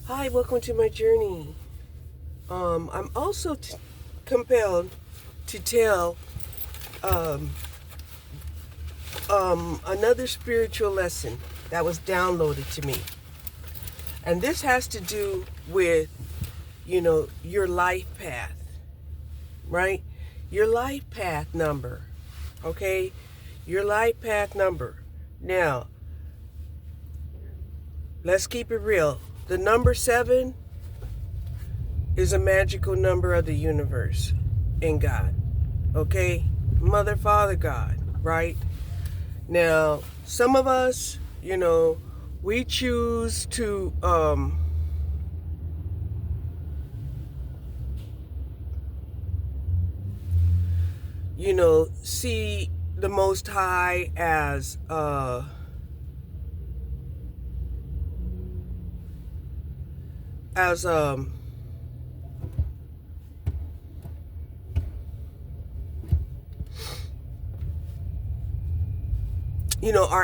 Hi, welcome to my journey. I'm also compelled to tell um, another spiritual lesson that was downloaded to me. And this has to do with, your life path, right? Your life path number, okay? Your life path number. Now, let's keep it real. The number 7 is a magical number of the universe in God. Okay? Mother, Father, God, right? Now, some of us, we choose to see the Most High as our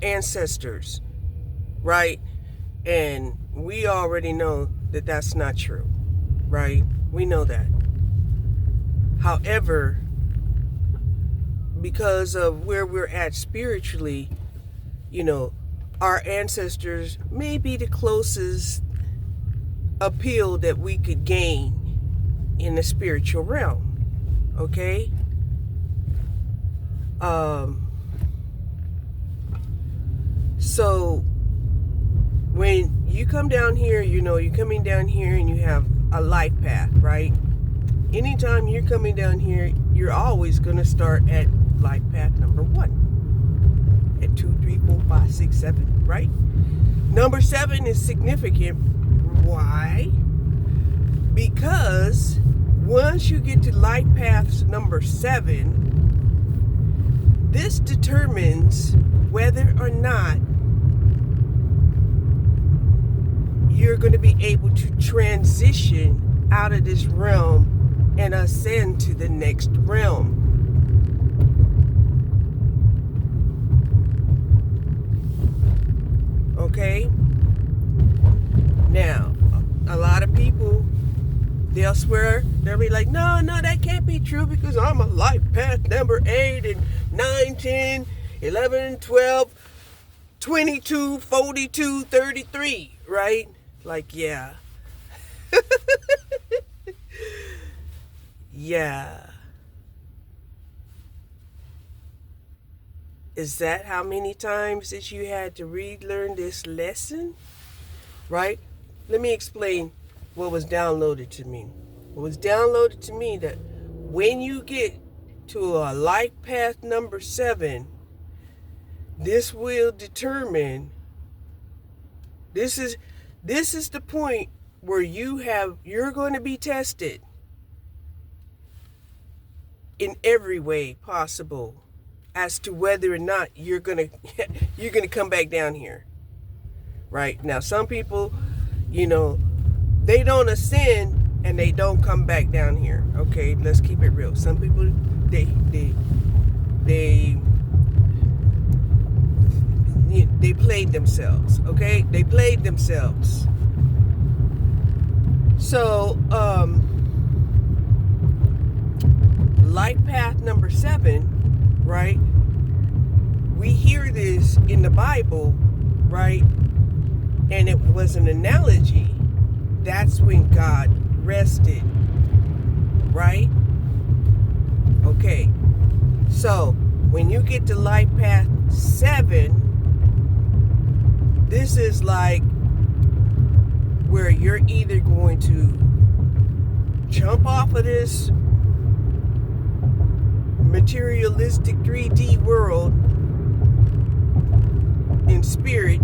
ancestors, right? And we already know that that's not true, right? We know that. However, because of where we're at spiritually, our ancestors may be the closest appeal that we could gain in the spiritual realm. Okay? So when you come down here, you're coming down here and you have a life path, right? Anytime you're coming down here, you're always going to start at life path number 1. At 2, 3, 4, 5, 6, 7, right? Number 7 is significant. Why? Because once you get to life path number 7, this determines whether or not you're going to be able to transition out of this realm and ascend to the next realm. Okay? Now, a lot of people, they'll swear, they'll be like, no, that can't be true because I'm a life path number 8 and 9, 10, 11, 12, 22, 42, 33, right? Like, yeah. Yeah. Is that how many times that you had to relearn this lesson? Right? Let me explain what was downloaded to me. It was downloaded to me that when you get to a life path number 7, this will determine, this is the point where you're going to be tested in every way possible as to whether or not you're gonna come back down here. Right? Now, some people, they don't ascend and they don't come back down here. Okay, let's keep it real. Some people, they played themselves. Okay, they played themselves. So, life path number 7, right? We hear this in the Bible, right? And it was an analogy. That's when God rested, right? Okay. So, when you get to life path 7, this is like where you're either going to jump off of this materialistic 3D world in spirit,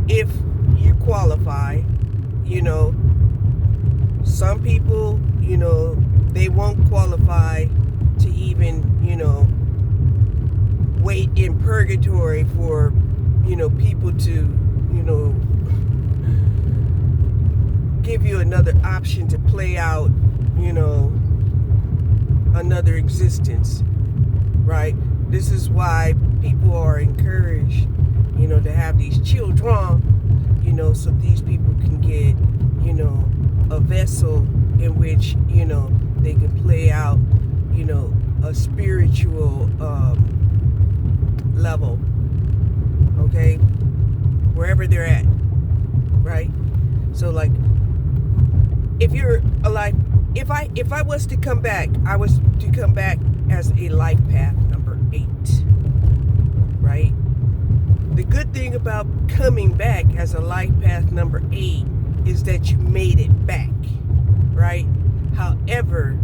if you qualify. Some people, they won't qualify to even, wait in purgatory for, people to, give you another option to play out, another existence, right? This is why people are encouraged, to have these children so these people can get, a vessel in which, they can play out, a spiritual level, okay, wherever they're at, right? So like, if you're alive, if I was to come back, I was to come back as a life path number 8, right? The good thing about coming back as a life path number 8 is that you made it back, right? However,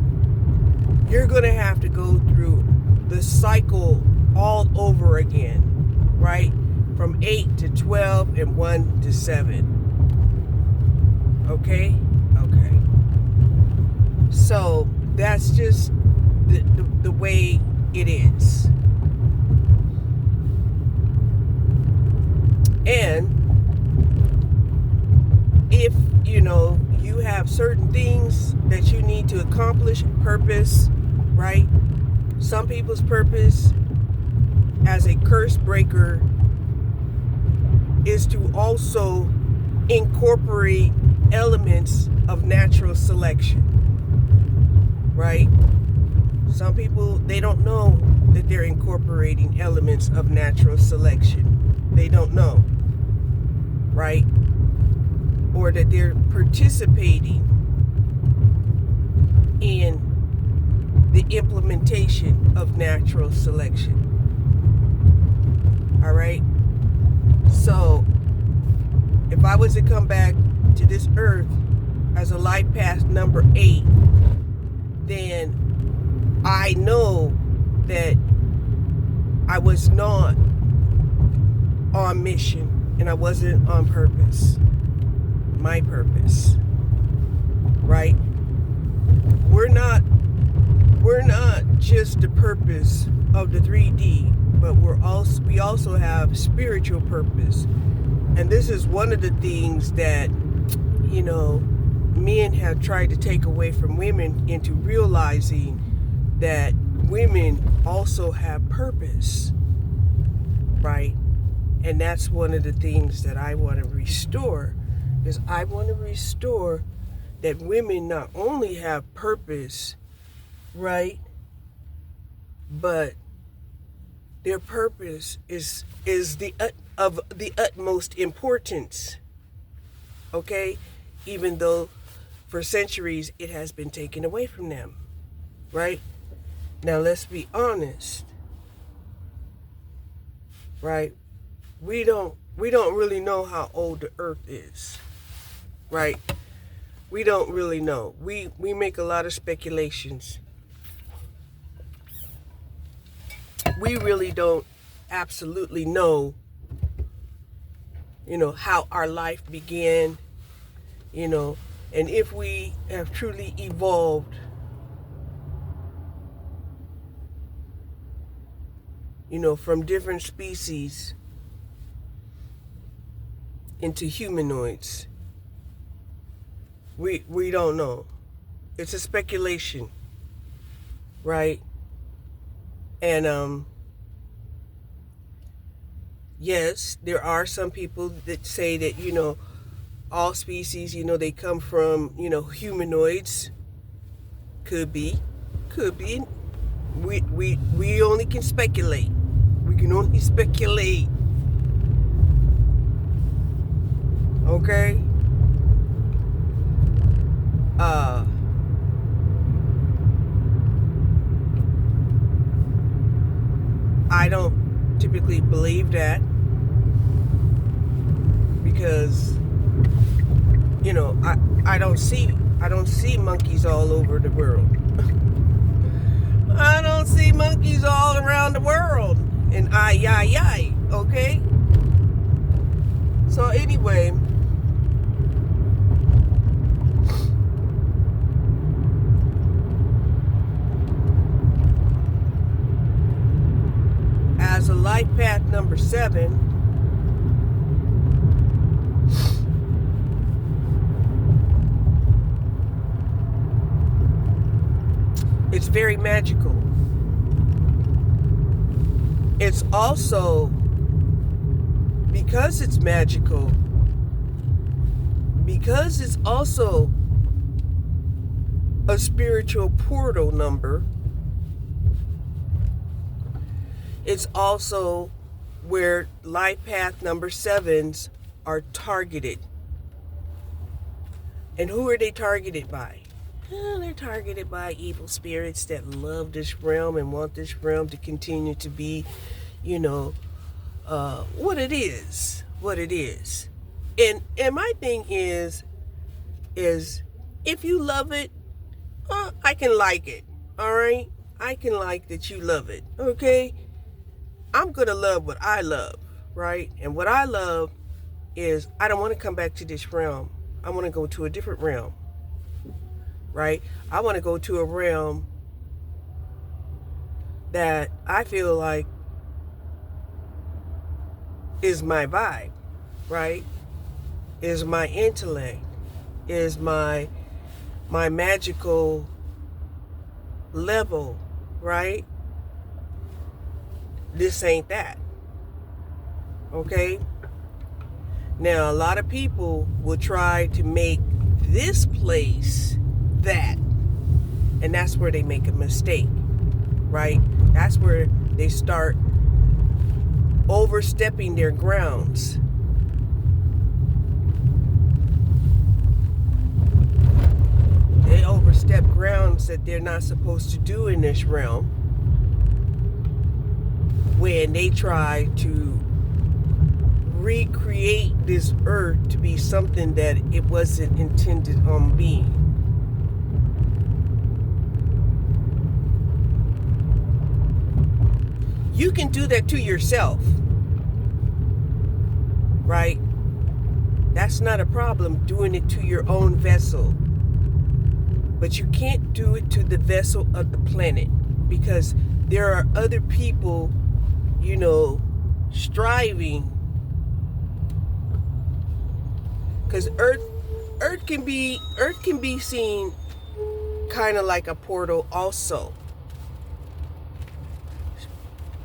you're going to have to go through the cycle all over again, right? From 8 to 12 and 1 to 7. Okay? Okay. So that's just the way it is. And if, you have certain things that you need to accomplish, purpose, right? Some people's purpose as a curse breaker is to also incorporate elements of natural selection, right? Some people, they don't know that they're incorporating elements of natural selection. They don't know, right? Or that they're participating in the implementation of natural selection. All right? So, if I was to come back to this earth as a life path number 8, then I know that I was not on mission and I wasn't on purpose. My purpose, right? We're not just the purpose of the 3D, but we also have spiritual purpose. And this is one of the things that, men have tried to take away from women into realizing that women also have purpose, right? And that's one of the things that I want to restore. Is I want to restore that women not only have purpose, right, but their purpose is of the utmost importance, okay, even though for centuries it has been taken away from them, right? Now let's be honest, right? We don't really know how old the earth is. Right? We don't really know. We make a lot of speculations. We really don't absolutely know, how our life began, and if we have truly evolved, from different species into humanoids. We don't know. It's a speculation, right? And yes, there are some people that say that all species, they come from humanoids. Could be. We only can speculate. We can only speculate. Okay? I don't typically believe that because I don't see monkeys all over the world. I don't see monkeys all around the world. And okay? So anyway, as a life path number 7, it's very magical. It's also, because it's magical, because it's also a spiritual portal number, it's also where life path number 7s are targeted. And who are they targeted by? They're targeted by evil spirits that love this realm and want this realm to continue to be, what it is. And my thing is if you love it, I can like it. All right? I can like that you love it. Okay? I'm going to love what I love, right? And what I love is I don't want to come back to this realm. I want to go to a different realm, right? I want to go to a realm that I feel like is my vibe, right? Is my intellect, is my magical level, right? This ain't that. Okay? Now, a lot of people will try to make this place that. And that's where they make a mistake, right? That's where they start overstepping their grounds. They overstep grounds that they're not supposed to do in this realm when they try to recreate this earth to be something that it wasn't intended on being. You can do that to yourself, right? That's not a problem, doing it to your own vessel. But you can't do it to the vessel of the planet, because there are other people, striving. Because Earth can be seen kind of like a portal also.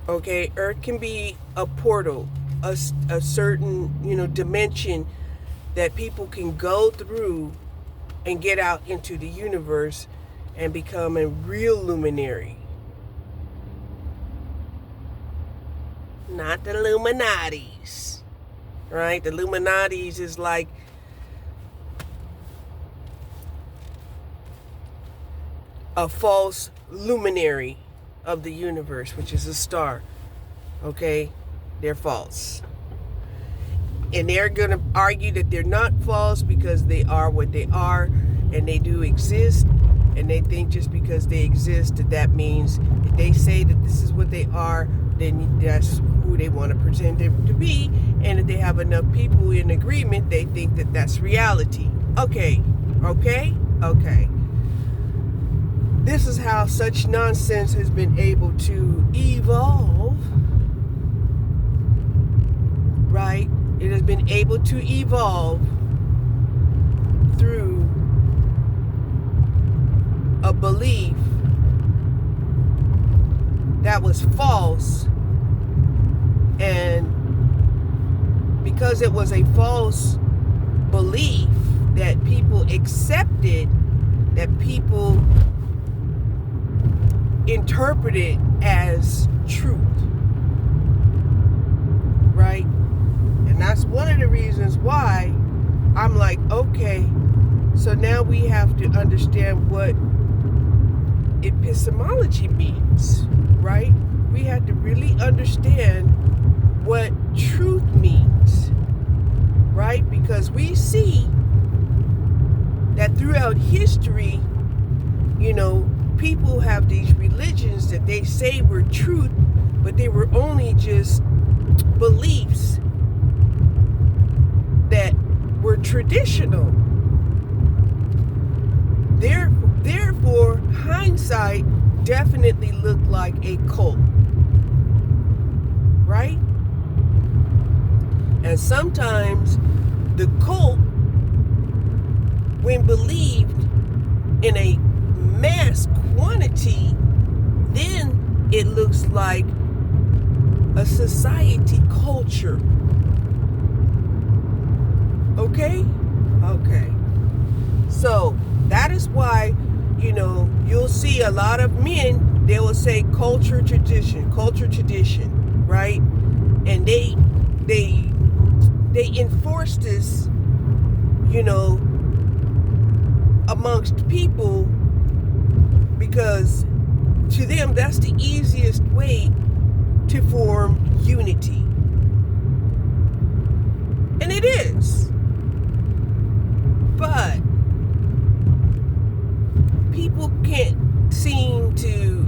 Okay, Earth can be a portal, a certain dimension that people can go through and get out into the universe and become a real luminary. Not the Illuminatis, right? The Illuminatis is like a false luminary of the universe, which is a star. Okay? They're false. And they're going to argue that they're not false because they are what they are, and they do exist. And they think just because they exist, that means if they say that this is what they are, then that's who they want to pretend them to be. And if they have enough people in agreement, they think that that's reality. Okay. This is how such nonsense has been able to evolve, right? It has been able to evolve through a belief that was false, and because it was a false belief that people accepted, that people interpreted as truth, right? And that's one of the reasons why I'm like, okay, so now we have to understand what epistemology means, right? We have to really understand what truth means, right? Because we see that throughout history, people have these religions that they say were truth, but they were only just beliefs that were traditional. Therefore, hindsight definitely looked like a cult, right? And sometimes the cult, when believed in a mass quantity, then it looks like a society culture. Okay? So that is why, you'll see a lot of men, they will say culture, tradition, right? And they enforce this, amongst people, because to them that's the easiest way to form unity. And it is. But people can't seem to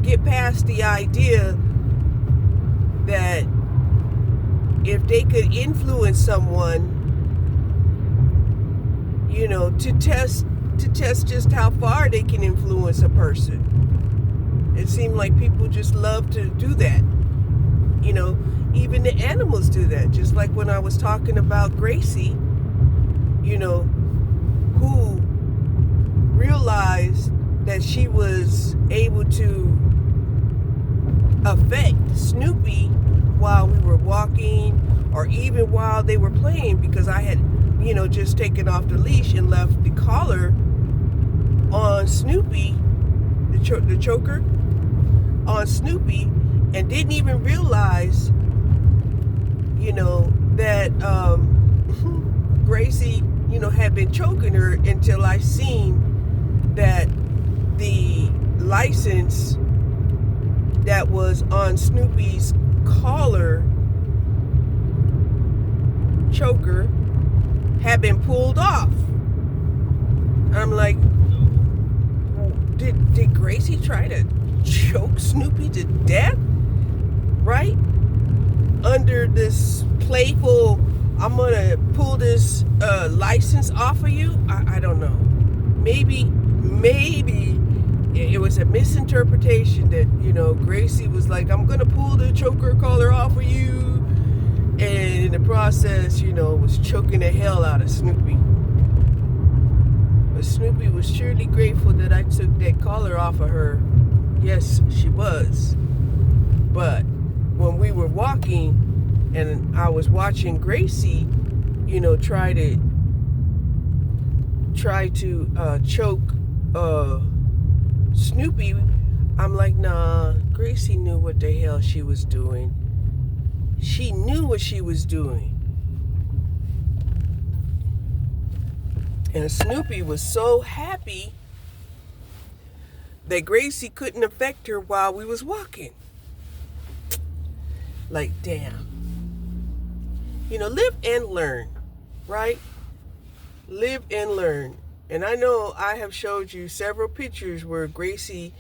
get past the idea that if they could influence someone, to test just how far they can influence a person. It seemed like people just love to do that. Even the animals do that. Just like when I was talking about Gracie, who realized that she was able to affect Snoopy while we were walking, or even while they were playing, because I had, just taken off the leash and left the collar on Snoopy, the choker on Snoopy, and didn't even realize, that Gracie, had been choking her, until I seen that the license that was on Snoopy's collar choker had been pulled off. I'm like, did Gracie try to choke Snoopy to death? Right? Under this playful, I'm gonna pull this license off of you. I don't know. Maybe it was a misinterpretation that, Gracie was like, I'm gonna pull the choker collar off of you, and in the process, was choking the hell out of Snoopy. But Snoopy was surely grateful that I took that collar off of her. Yes, she was. But when we were walking and I was watching Gracie, try to choke Snoopy, I'm like, nah, Gracie knew what the hell she was doing. She knew what she was doing. And Snoopy was so happy that Gracie couldn't affect her while we was walking. Like, damn. Live and learn, right? Live and learn. And I know I have showed you several pictures where Gracie,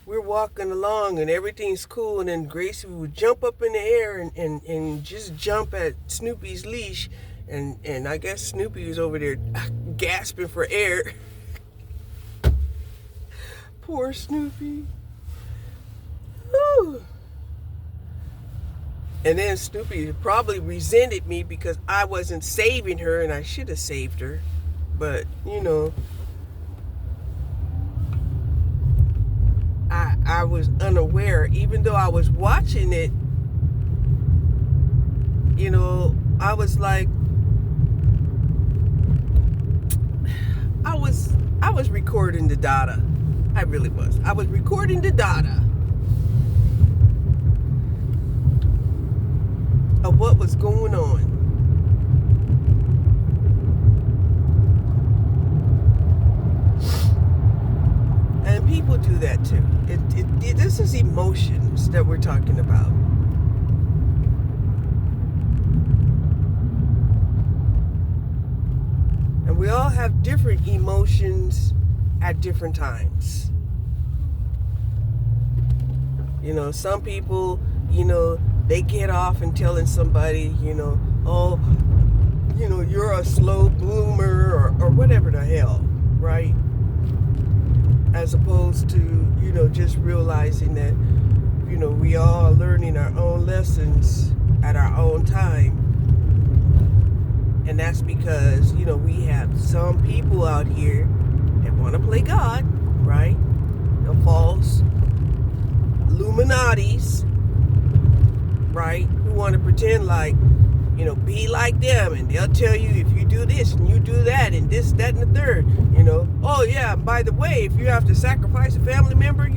we're walking along and everything's cool, and then Gracie would jump up in the air and just jump at Snoopy's leash. And I guess Snoopy was over there gasping for air. Poor Snoopy. Whew. And then Snoopy probably resented me because I wasn't saving her, and I should have saved her. But, I was unaware. Even though I was watching it, I was like, I was recording the data. I really was. I was recording the data of what was going on. And people do that too. This is emotions that we're talking about. And we all have different emotions at different times. Some people, they get off and telling somebody, oh, you're a slow bloomer or whatever the hell, right? As opposed to, just realizing that, we all are learning our own lessons at our own time. And that's because, we have some people out here that want to play God, right? The false Illuminatis, right? Who want to pretend like, be like them, and they'll tell you if you do this and you do that and this, that, and the third, oh yeah, by the way, if you have to sacrifice a family member,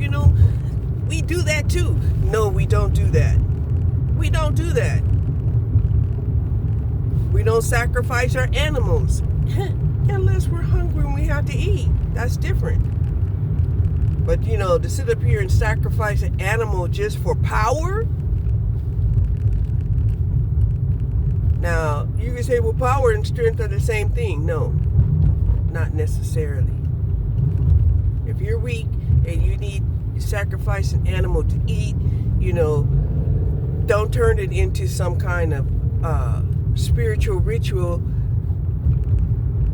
we do that too. No, we don't do that. We don't do that. We don't sacrifice our animals unless we're hungry and we have to eat. That's different. But, to sit up here and sacrifice an animal just for power? Now, you can say, well, power and strength are the same thing. No, not necessarily. If you're weak and you need to sacrifice an animal to eat, don't turn it into some kind of spiritual ritual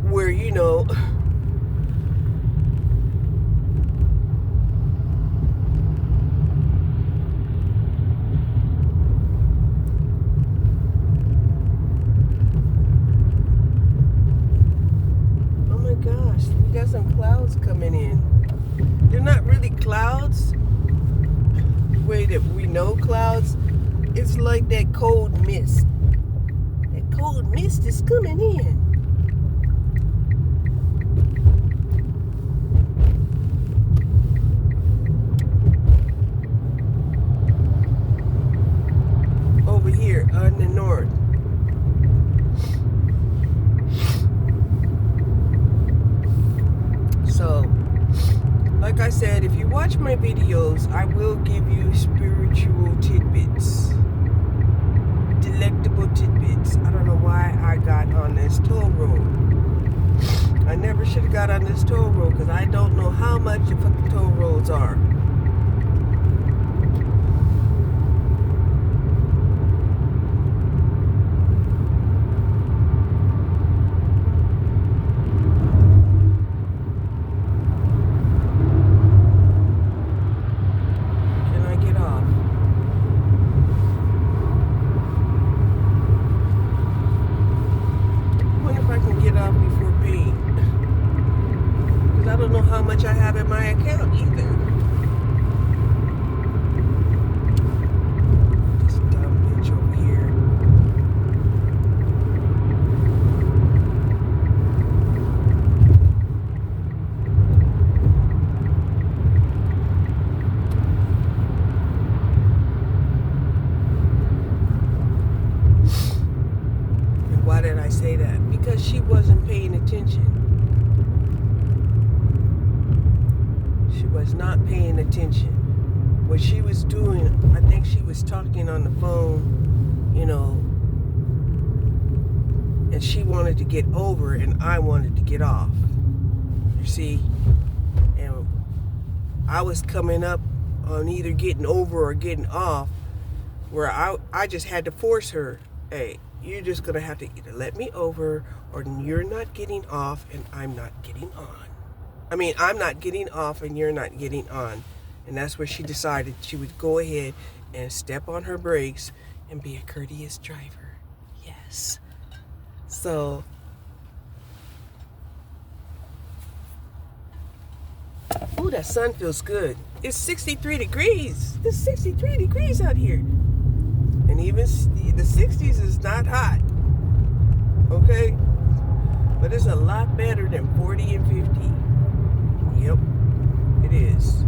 where, oh my gosh, we got some clouds coming in. They're not really clouds the way that we know clouds. It's like that cold mist. That cold mist is coming in. Over here on the north. So, like I said, if you watch my videos, I will give you spiritual tidbits. Delectable tidbits. I don't know why I got on this toll road. I never should have got on this toll road because I don't know how much the fucking toll roads are. How much I have in my account either. This dumb bitch over here. And why did I say that? Because she wasn't paying attention. Was not paying attention. What she was doing, I think she was talking on the phone, and she wanted to get over and I wanted to get off. You see? And I was coming up on either getting over or getting off, where I just had to force her, hey, you're just going to have to either let me over or you're not getting off and I'm not getting on. I'm not getting off and you're not getting on. And that's where she decided she would go ahead and step on her brakes and be a courteous driver. Yes. So, ooh, that sun feels good. It's 63 degrees. It's 63 degrees out here. And even the 60s is not hot. Okay? But it's a lot better than 40 and 50. Yep, it is.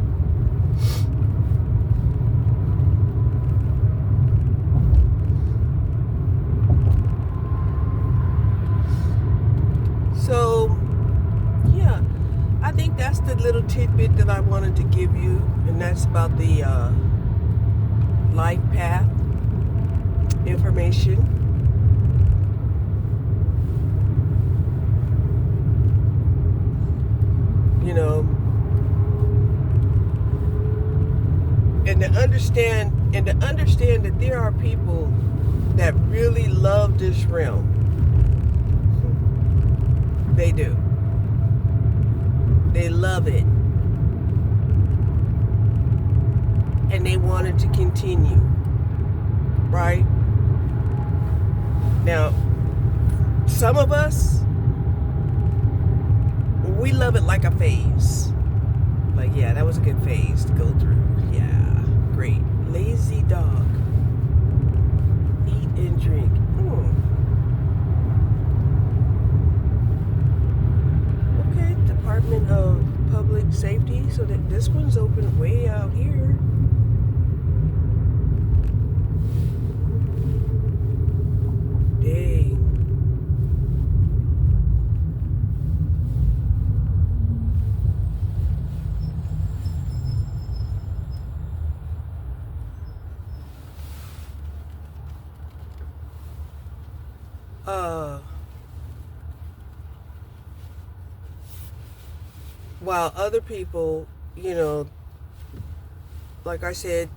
So, yeah, I think that's the little tidbit that I wanted to give you, and that's about the life path information. And to understand that there are people that really love this realm. They do. They love it. And they want it to continue. Right? Now, some of us, we love it like a phase. Like, yeah, that was a good phase to go through. Yeah, great. Lazy dog. Eat and drink. safety, so that this one's open way out here. Dang. While other people, like I said,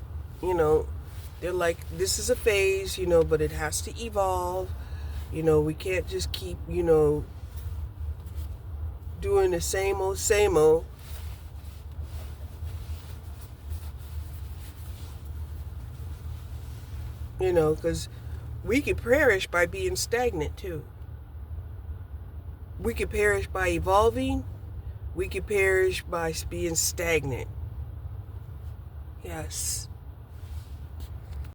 they're like, this is a phase, but it has to evolve. We can't just keep, doing the same old, same old. Because we could perish by being stagnant too. We could perish by evolving. We could perish by being stagnant. Yes.